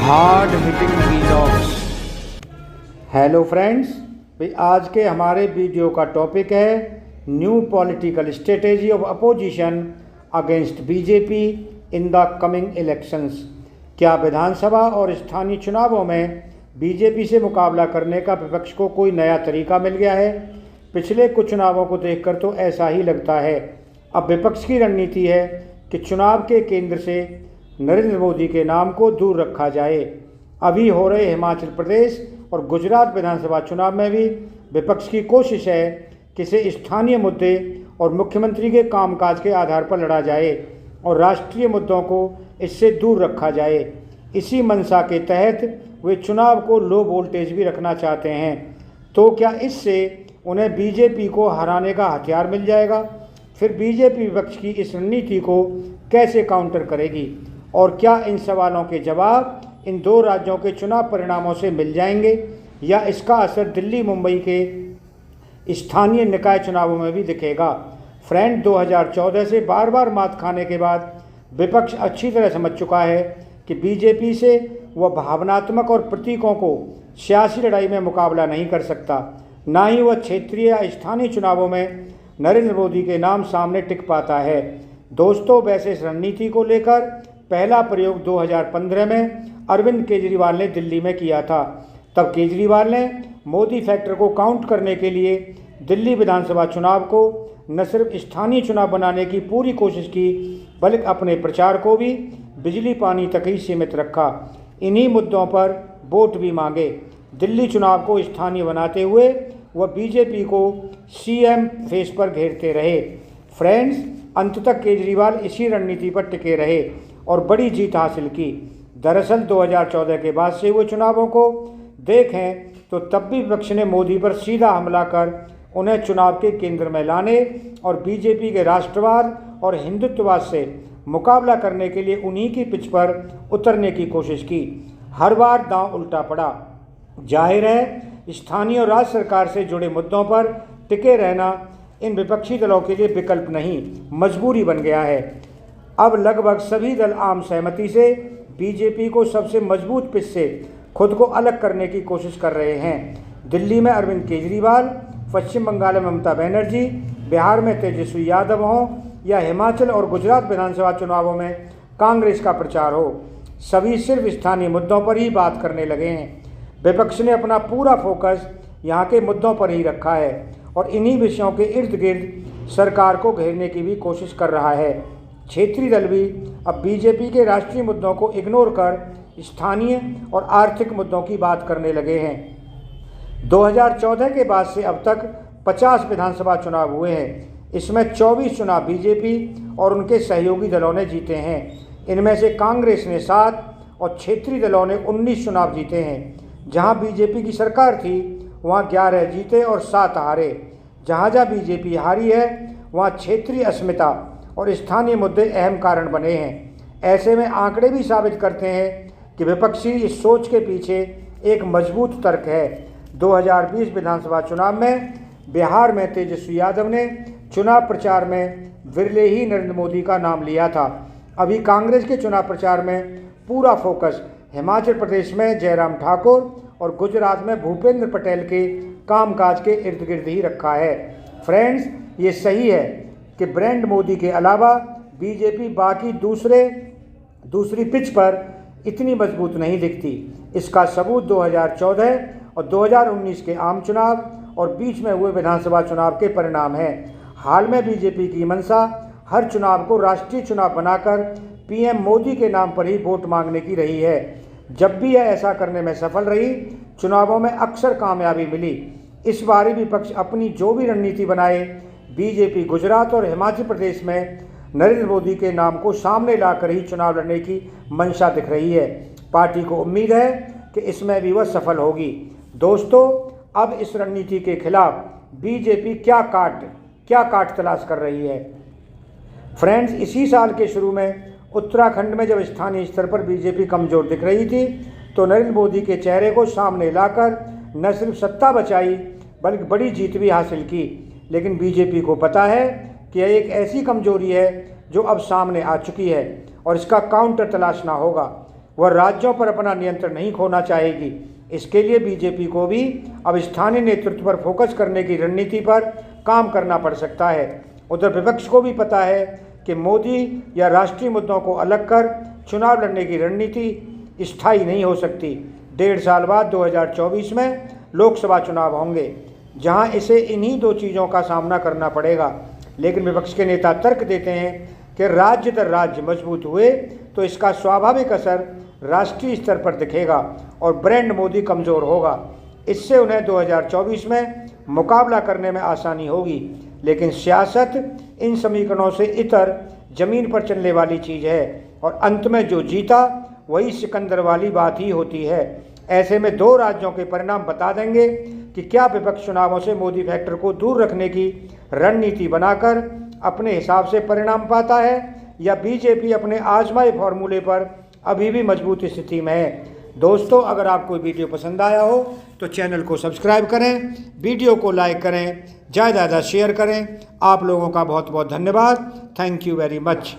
Hard hitting vlogs. Hello friends, भाई आज के हमारे वीडियो का टॉपिक है new political strategy of opposition against BJP in the coming elections. क्या विधानसभा और स्थानीय चुनावों में बीजेपी से मुकाबला करने का विपक्ष को कोई नया तरीका मिल गया है? पिछले कुछ चुनावों को देखकर तो ऐसा ही लगता है। अब विपक्ष की रणनीति है कि चुनाव के केंद्र से नरेंद्र मोदी के नाम को दूर रखा जाए। अभी हो रहे हिमाचल प्रदेश और गुजरात विधानसभा चुनाव में भी विपक्ष की कोशिश है कि इसे स्थानीय मुद्दे और मुख्यमंत्री के कामकाज के आधार पर लड़ा जाए और राष्ट्रीय मुद्दों को इससे दूर रखा जाए। इसी मंशा के तहत वे चुनाव को लो वोल्टेज भी रखना चाहते हैं। तो क्या इससे उन्हें बीजेपी को हराने का हथियार मिल जाएगा? फिर बीजेपी विपक्ष की इस रणनीति को कैसे काउंटर करेगी और क्या इन सवालों के जवाब इन दो राज्यों के चुनाव परिणामों से मिल जाएंगे या इसका असर दिल्ली मुंबई के स्थानीय निकाय चुनावों में भी दिखेगा? फ्रेंड, 2014 से बार बार मात खाने के बाद विपक्ष अच्छी तरह समझ चुका है कि बीजेपी से वह भावनात्मक और प्रतीकों को सियासी लड़ाई में मुकाबला नहीं कर सकता, ना ही वह क्षेत्रीय या स्थानीय चुनावों में नरेंद्र मोदी के नाम सामने टिक पाता है। दोस्तों, वैसे इस रणनीति को लेकर पहला प्रयोग 2015 में अरविंद केजरीवाल ने दिल्ली में किया था। तब केजरीवाल ने मोदी फैक्टर को काउंट करने के लिए दिल्ली विधानसभा चुनाव को न सिर्फ स्थानीय चुनाव बनाने की पूरी कोशिश की, बल्कि अपने प्रचार को भी बिजली पानी तक ही सीमित रखा। इन्हीं मुद्दों पर वोट भी मांगे। दिल्ली चुनाव को स्थानीय बनाते हुए वह बीजेपी को सीएम फेस पर घेरते रहे। फ्रेंड्स, अंत तक केजरीवाल इसी रणनीति पर टिके रहे और बड़ी जीत हासिल की। दरअसल 2014 के बाद से हुए चुनावों को देखें तो तब भी विपक्ष ने मोदी पर सीधा हमला कर उन्हें चुनाव के केंद्र में लाने और बीजेपी के राष्ट्रवाद और हिंदुत्ववाद से मुकाबला करने के लिए उन्हीं की पिच पर उतरने की कोशिश की। हर बार दांव उल्टा पड़ा। जाहिर है, स्थानीय और राज्य सरकार से जुड़े मुद्दों पर टिके रहना इन विपक्षी दलों के लिए विकल्प नहीं, मजबूरी बन गया है। अब लगभग सभी दल आम सहमति से बीजेपी को सबसे मजबूत पिच से खुद को अलग करने की कोशिश कर रहे हैं। दिल्ली में अरविंद केजरीवाल, पश्चिम बंगाल में ममता बनर्जी, बिहार में तेजस्वी यादव हों या हिमाचल और गुजरात विधानसभा चुनावों में कांग्रेस का प्रचार हो, सभी सिर्फ स्थानीय मुद्दों पर ही बात करने लगे हैं। विपक्ष ने अपना पूरा फोकस यहाँ के मुद्दों पर ही रखा है और इन्हीं विषयों के इर्द गिर्द सरकार को घेरने की भी कोशिश कर रहा है। क्षेत्रीय दल भी अब बीजेपी के राष्ट्रीय मुद्दों को इग्नोर कर स्थानीय और आर्थिक मुद्दों की बात करने लगे हैं। 2014 के बाद से अब तक 50 विधानसभा चुनाव हुए हैं। इसमें 24 चुनाव बीजेपी और उनके सहयोगी दलों ने जीते हैं। इनमें से कांग्रेस ने 7 और क्षेत्रीय दलों ने 19 चुनाव जीते हैं। जहां बीजेपी की सरकार थी वहां 11 जीते और 7 हारे। जहां जहां बीजेपी हारी है वहां क्षेत्रीय अस्मिता और स्थानीय मुद्दे अहम कारण बने हैं। ऐसे में आंकड़े भी साबित करते हैं कि विपक्षी इस सोच के पीछे एक मजबूत तर्क है। 2020 विधानसभा चुनाव में बिहार में तेजस्वी यादव ने चुनाव प्रचार में विरले ही नरेंद्र मोदी का नाम लिया था। अभी कांग्रेस के चुनाव प्रचार में पूरा फोकस हिमाचल प्रदेश में जयराम ठाकुर और गुजरात में भूपेंद्र पटेल के कामकाज के इर्द गिर्द ही रखा है। फ्रेंड्स, ये सही है कि ब्रांड मोदी के अलावा बीजेपी बाकी दूसरी पिच पर इतनी मजबूत नहीं दिखती। इसका सबूत 2014 और 2019 के आम चुनाव और बीच में हुए विधानसभा चुनाव के परिणाम हैं। हाल में बीजेपी की मंशा हर चुनाव को राष्ट्रीय चुनाव बनाकर पीएम मोदी के नाम पर ही वोट मांगने की रही है। जब भी यह ऐसा करने में सफल रही, चुनावों में अक्सर कामयाबी मिली। इस बार विपक्ष अपनी जो भी रणनीति बनाए, बीजेपी गुजरात और हिमाचल प्रदेश में नरेंद्र मोदी के नाम को सामने लाकर ही चुनाव लड़ने की मंशा दिख रही है। पार्टी को उम्मीद है कि इसमें भी वह सफल होगी। दोस्तों, अब इस रणनीति के खिलाफ बीजेपी क्या काट तलाश कर रही है? फ्रेंड्स, इसी साल के शुरू में उत्तराखंड में जब स्थानीय स्तर पर बीजेपी कमजोर दिख रही थी तो नरेंद्र मोदी के चेहरे को सामने लाकर न सिर्फ सत्ता बचाई बल्कि बड़ी जीत भी हासिल की। लेकिन बीजेपी को पता है कि यह एक ऐसी कमजोरी है जो अब सामने आ चुकी है और इसका काउंटर तलाशना होगा। वह राज्यों पर अपना नियंत्रण नहीं खोना चाहेगी। इसके लिए बीजेपी को भी अब स्थानीय नेतृत्व पर फोकस करने की रणनीति पर काम करना पड़ सकता है। उधर विपक्ष को भी पता है कि मोदी या राष्ट्रीय मुद्दों को अलग कर चुनाव लड़ने की रणनीति स्थायी नहीं हो सकती। 1.5 साल बाद 2024 में लोकसभा चुनाव होंगे, जहां इसे इन्हीं दो चीज़ों का सामना करना पड़ेगा। लेकिन विपक्ष के नेता तर्क देते हैं कि राज्य दर राज्य मजबूत हुए तो इसका स्वाभाविक असर राष्ट्रीय स्तर पर दिखेगा और ब्रांड मोदी कमज़ोर होगा। इससे उन्हें 2024 में मुकाबला करने में आसानी होगी। लेकिन सियासत इन समीकरणों से इतर ज़मीन पर चलने वाली चीज़ है और अंत में जो जीता वही सिकंदर वाली बात ही होती है। ऐसे में 2 राज्यों के परिणाम बता देंगे कि क्या विपक्ष चुनावों से मोदी फैक्टर को दूर रखने की रणनीति बनाकर अपने हिसाब से परिणाम पाता है या बीजेपी अपने आजमाए फॉर्मूले पर अभी भी मजबूत स्थिति में है। दोस्तों, अगर आपको वीडियो पसंद आया हो तो चैनल को सब्सक्राइब करें, वीडियो को लाइक करें, ज़्यादा से ज़्यादा शेयर करें। आप लोगों का बहुत बहुत धन्यवाद। Thank you very much.